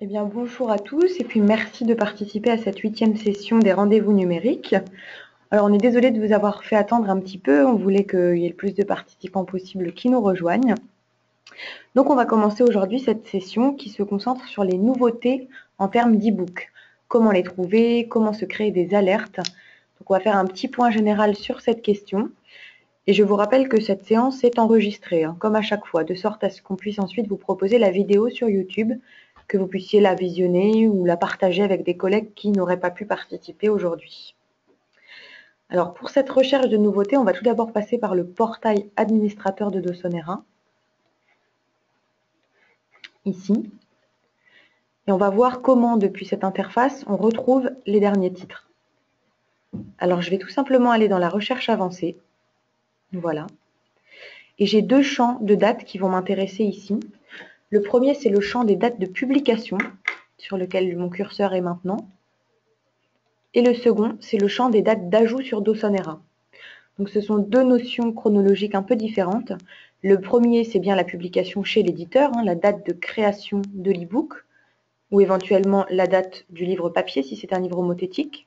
Eh bien, bonjour à tous et puis merci de participer à cette 8e session des rendez-vous numériques. Alors, on est désolé de vous avoir fait attendre un petit peu. On voulait qu'il y ait le plus de participants possible qui nous rejoignent. Donc, on va commencer aujourd'hui cette session qui se concentre sur les nouveautés en termes d'e-book. Comment les trouver, comment se créer des alertes. Donc, on va faire un petit point général sur cette question. Et je vous rappelle que cette séance est enregistrée, comme à chaque fois, de sorte à ce qu'on puisse ensuite vous proposer la vidéo sur YouTube, que vous puissiez la visionner ou la partager avec des collègues qui n'auraient pas pu participer aujourd'hui. Alors pour cette recherche de nouveautés, on va tout d'abord passer par le portail administrateur de Dosonera, ici. Et on va voir comment, depuis cette interface, on retrouve les derniers titres. Alors je vais tout simplement aller dans la recherche avancée. Voilà. Et j'ai deux champs de dates qui vont m'intéresser ici. Le premier, c'est le champ des dates de publication, sur lequel mon curseur est maintenant. Et le second, c'est le champ des dates d'ajout sur Dosonera. Donc ce sont deux notions chronologiques un peu différentes. Le premier, c'est bien la publication chez l'éditeur, la date de création de l'e-book, ou éventuellement la date du livre papier si c'est un livre homothétique.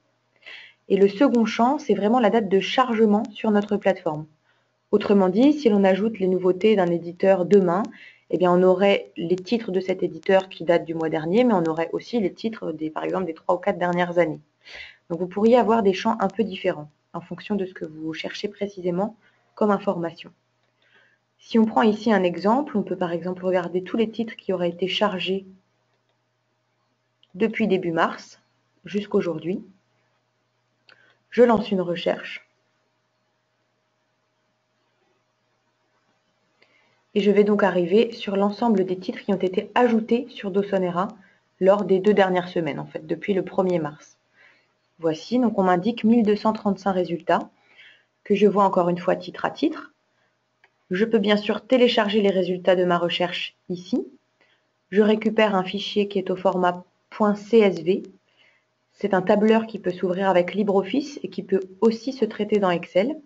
Et le second champ, c'est vraiment la date de chargement sur notre plateforme. Autrement dit, si l'on ajoute les nouveautés d'un éditeur demain, eh bien on aurait les titres de cet éditeur qui datent du mois dernier, mais on aurait aussi les titres, par exemple, des 3 ou 4 dernières années. Donc vous pourriez avoir des champs un peu différents en fonction de ce que vous cherchez précisément comme information. Si on prend ici un exemple, on peut par exemple regarder tous les titres qui auraient été chargés depuis début mars jusqu'aujourd'hui. Je lance une recherche. Et je vais donc arriver sur l'ensemble des titres qui ont été ajoutés sur Dosonera lors des 2 dernières semaines, en fait, depuis le 1er mars. Voici, donc on m'indique 1235 résultats, que je vois encore une fois titre à titre. Je peux bien sûr télécharger les résultats de ma recherche ici. Je récupère un fichier qui est au format .csv. C'est un tableur qui peut s'ouvrir avec LibreOffice et qui peut aussi se traiter dans Excel.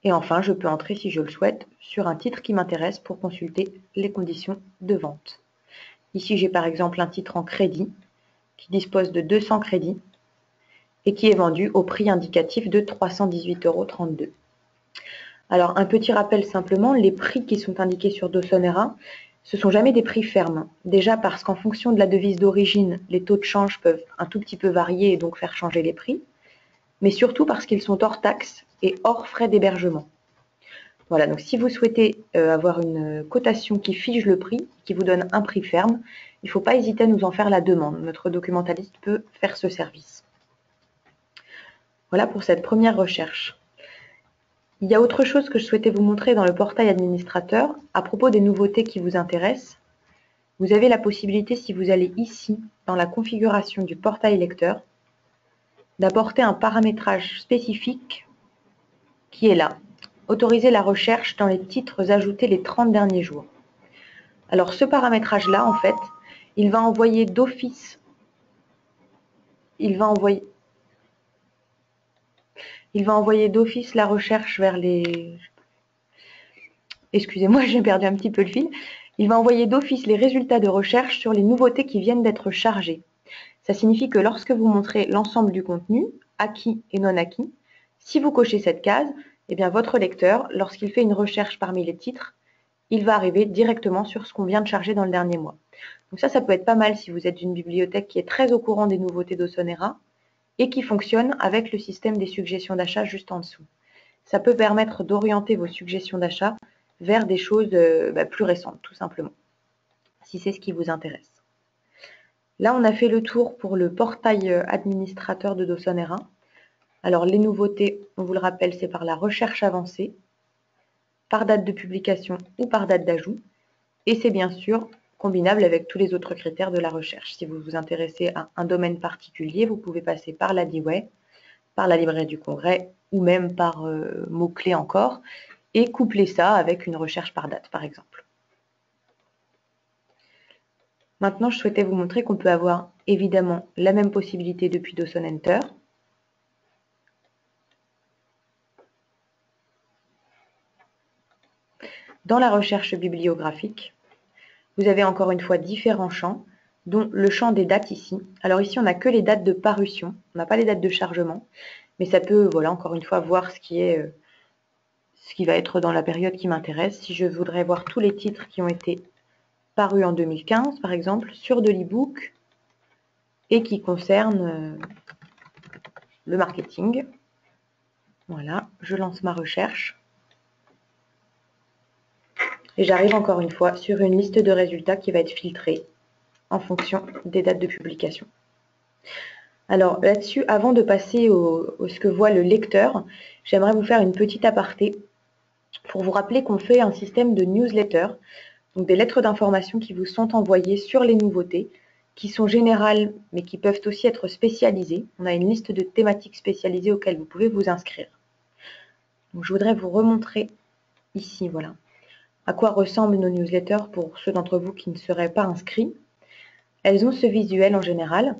Et enfin, je peux entrer, si je le souhaite, sur un titre qui m'intéresse pour consulter les conditions de vente. Ici, j'ai par exemple un titre en crédit qui dispose de 200 crédits et qui est vendu au prix indicatif de 318,32 €. Alors, un petit rappel simplement, les prix qui sont indiqués sur Dosonera, ce ne sont jamais des prix fermes. Déjà parce qu'en fonction de la devise d'origine, les taux de change peuvent un tout petit peu varier et donc faire changer les prix, mais surtout parce qu'ils sont hors taxes et hors frais d'hébergement. Voilà, donc si vous souhaitez avoir une cotation qui fige le prix, qui vous donne un prix ferme, il ne faut pas hésiter à nous en faire la demande. Notre documentaliste peut faire ce service. Voilà pour cette première recherche. Il y a autre chose que je souhaitais vous montrer dans le portail administrateur à propos des nouveautés qui vous intéressent. Vous avez la possibilité, si vous allez ici, dans la configuration du portail lecteur, d'apporter un paramétrage spécifique qui est là. Autoriser la recherche dans les titres ajoutés les 30 derniers jours. Alors ce paramétrage-là, en fait, il va envoyer d'office la recherche vers les... Excusez-moi, j'ai perdu un petit peu le fil. Il va envoyer d'office les résultats de recherche sur les nouveautés qui viennent d'être chargées. Ça signifie que lorsque vous montrez l'ensemble du contenu, acquis et non acquis, si vous cochez cette case, eh bien votre lecteur, lorsqu'il fait une recherche parmi les titres, il va arriver directement sur ce qu'on vient de charger dans le dernier mois. Donc ça peut être pas mal si vous êtes une bibliothèque qui est très au courant des nouveautés Dosonera et qui fonctionne avec le système des suggestions d'achat juste en dessous. Ça peut permettre d'orienter vos suggestions d'achat vers des choses plus récentes, tout simplement, si c'est ce qui vous intéresse. Là, on a fait le tour pour le portail administrateur de Dosonera. Alors, les nouveautés, on vous le rappelle, c'est par la recherche avancée, par date de publication ou par date d'ajout. Et c'est bien sûr combinable avec tous les autres critères de la recherche. Si vous vous intéressez à un domaine particulier, vous pouvez passer par la DIWAY, par la librairie du Congrès ou même par mots-clés encore et coupler ça avec une recherche par date, par exemple. Maintenant, je souhaitais vous montrer qu'on peut avoir évidemment la même possibilité depuis Dawson Enter. Dans la recherche bibliographique, Vous avez encore une fois différents champs, dont le champ des dates ici. Alors ici, on n'a que les dates de parution, on n'a pas les dates de chargement, mais ça peut, voilà, encore une fois, voir ce qui va être dans la période qui m'intéresse. Si je voudrais voir tous les titres qui ont été parus en 2015, par exemple, sur de l'e-book et qui concernent le marketing. Voilà, je lance ma recherche. Et j'arrive encore une fois sur une liste de résultats qui va être filtrée en fonction des dates de publication. Alors là-dessus, avant de passer au ce que voit le lecteur, j'aimerais vous faire une petite aparté pour vous rappeler qu'on fait un système de newsletter, donc des lettres d'information qui vous sont envoyées sur les nouveautés, qui sont générales mais qui peuvent aussi être spécialisées. On a une liste de thématiques spécialisées auxquelles vous pouvez vous inscrire. Donc, je voudrais vous remontrer ici, voilà, à quoi ressemblent nos newsletters pour ceux d'entre vous qui ne seraient pas inscrits. Elles ont ce visuel en général.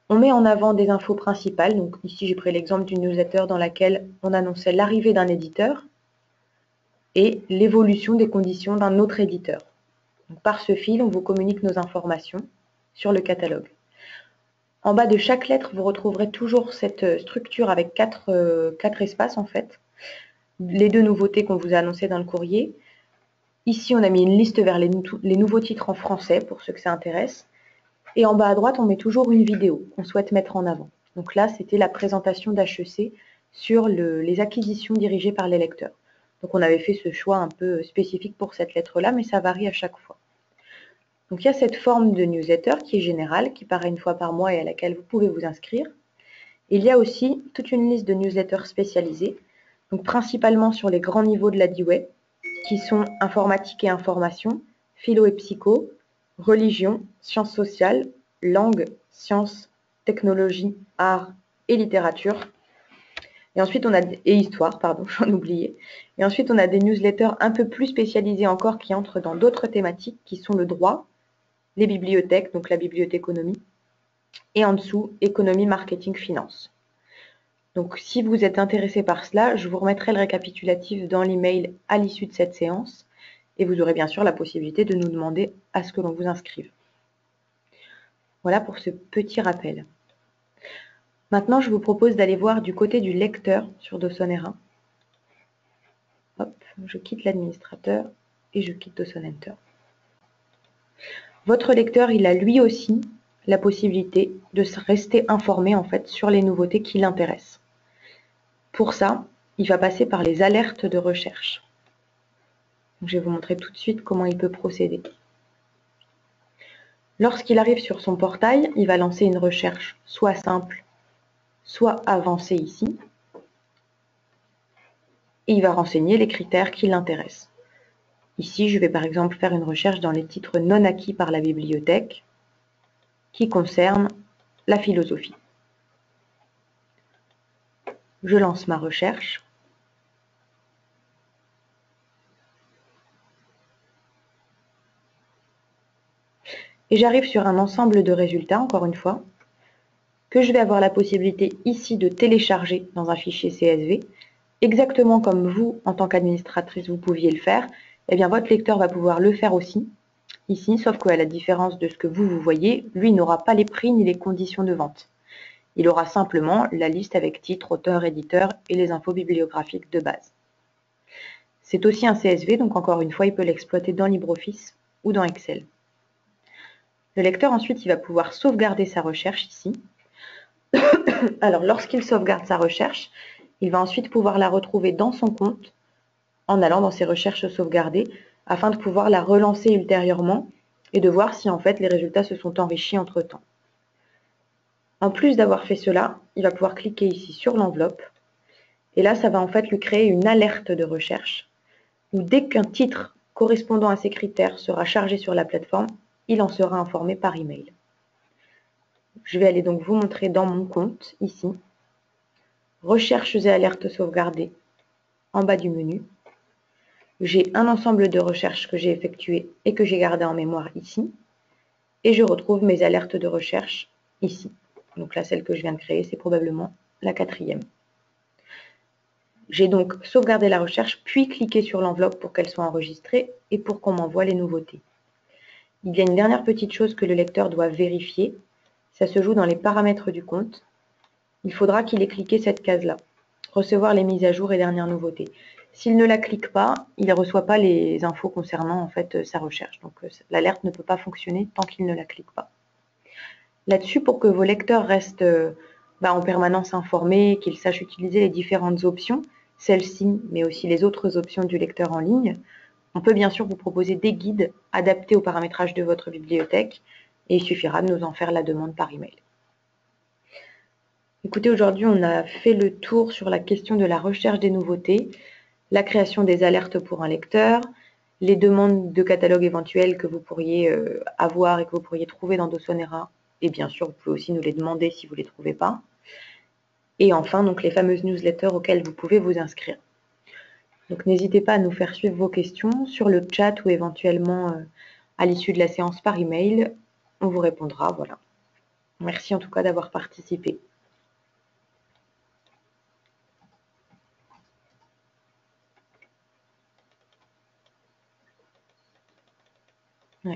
On met en avant des infos principales. Donc ici, j'ai pris l'exemple d'une newsletter dans laquelle on annonçait l'arrivée d'un éditeur et l'évolution des conditions d'un autre éditeur. Donc, par ce fil, on vous communique nos informations sur le catalogue. En bas de chaque lettre, vous retrouverez toujours cette structure avec quatre espaces en fait. Les deux nouveautés qu'on vous a annoncées dans le courrier. Ici, on a mis une liste vers les nouveaux titres en français pour ceux que ça intéresse. Et en bas à droite, on met toujours une vidéo qu'on souhaite mettre en avant. Donc là, c'était la présentation d'HEC sur les acquisitions dirigées par les lecteurs. Donc on avait fait ce choix un peu spécifique pour cette lettre-là, mais ça varie à chaque fois. Donc il y a cette forme de newsletter qui est générale, qui paraît une fois par mois et à laquelle vous pouvez vous inscrire. Il y a aussi toute une liste de newsletters spécialisés, donc principalement sur les grands niveaux de la DIWE, qui sont informatique et information, philo et psycho, religion, sciences sociales, langue, sciences, technologie, art et littérature. Et ensuite, et histoire, pardon, j'en oubliais. Et ensuite, on a des newsletters un peu plus spécialisés encore qui entrent dans d'autres thématiques qui sont le droit, les bibliothèques, donc la bibliothéconomie, et en dessous, économie, marketing, finance. Donc, si vous êtes intéressé par cela, je vous remettrai le récapitulatif dans l'email à l'issue de cette séance. Et vous aurez bien sûr la possibilité de nous demander à ce que l'on vous inscrive. Voilà pour ce petit rappel. Maintenant, je vous propose d'aller voir du côté du lecteur sur Dawson-Enter. Hop, je quitte l'administrateur et je quitte Dawson-Enter. Votre lecteur, il a lui aussi la possibilité de rester informé en fait sur les nouveautés qui l'intéressent. Pour ça, il va passer par les alertes de recherche. Donc, je vais vous montrer tout de suite comment il peut procéder. Lorsqu'il arrive sur son portail, il va lancer une recherche soit simple, soit avancée ici. Et il va renseigner les critères qui l'intéressent. Ici, je vais par exemple faire une recherche dans les titres non acquis par la bibliothèque qui concernent la philosophie. Je lance ma recherche. Et j'arrive sur un ensemble de résultats, encore une fois, que je vais avoir la possibilité ici de télécharger dans un fichier CSV, exactement comme vous, en tant qu'administratrice, vous pouviez le faire. Eh bien, votre lecteur va pouvoir le faire aussi, ici, sauf qu'à la différence de ce que vous voyez, lui n'aura pas les prix ni les conditions de vente. Il aura simplement la liste avec titre, auteur, éditeur et les infos bibliographiques de base. C'est aussi un CSV, donc encore une fois, il peut l'exploiter dans LibreOffice ou dans Excel. Le lecteur, ensuite, il va pouvoir sauvegarder sa recherche ici. Alors, lorsqu'il sauvegarde sa recherche, il va ensuite pouvoir la retrouver dans son compte en allant dans ses recherches sauvegardées afin de pouvoir la relancer ultérieurement et de voir si en fait les résultats se sont enrichis entre-temps. En plus d'avoir fait cela, il va pouvoir cliquer ici sur l'enveloppe et là, ça va en fait lui créer une alerte de recherche où dès qu'un titre correspondant à ces critères sera chargé sur la plateforme, il en sera informé par email. Je vais aller donc vous montrer dans mon compte, ici, recherches et alertes sauvegardées, en bas du menu. J'ai un ensemble de recherches que j'ai effectuées et que j'ai gardées en mémoire ici. Et je retrouve mes alertes de recherche ici. Donc là, celle que je viens de créer, c'est probablement la 4e. J'ai donc sauvegardé la recherche, puis cliqué sur l'enveloppe pour qu'elle soit enregistrée et pour qu'on m'envoie les nouveautés. Il y a une dernière petite chose que le lecteur doit vérifier. Ça se joue dans les paramètres du compte. Il faudra qu'il ait cliqué cette case-là. Recevoir les mises à jour et dernières nouveautés. S'il ne la clique pas, il ne reçoit pas les infos concernant en fait sa recherche. Donc l'alerte ne peut pas fonctionner tant qu'il ne la clique pas. Là-dessus, pour que vos lecteurs restent en permanence informés, qu'ils sachent utiliser les différentes options, celles-ci, mais aussi les autres options du lecteur en ligne, on peut bien sûr vous proposer des guides adaptés au paramétrage de votre bibliothèque et il suffira de nous en faire la demande par email. Écoutez, aujourd'hui, on a fait le tour sur la question de la recherche des nouveautés, la création des alertes pour un lecteur, les demandes de catalogue éventuelles que vous pourriez avoir et que vous pourriez trouver dans Dosonera. Et bien sûr, vous pouvez aussi nous les demander si vous ne les trouvez pas. Et enfin, donc, les fameuses newsletters auxquelles vous pouvez vous inscrire. Donc, n'hésitez pas à nous faire suivre vos questions sur le chat ou éventuellement à l'issue de la séance par email. On vous répondra. Voilà. Merci en tout cas d'avoir participé. Ouais.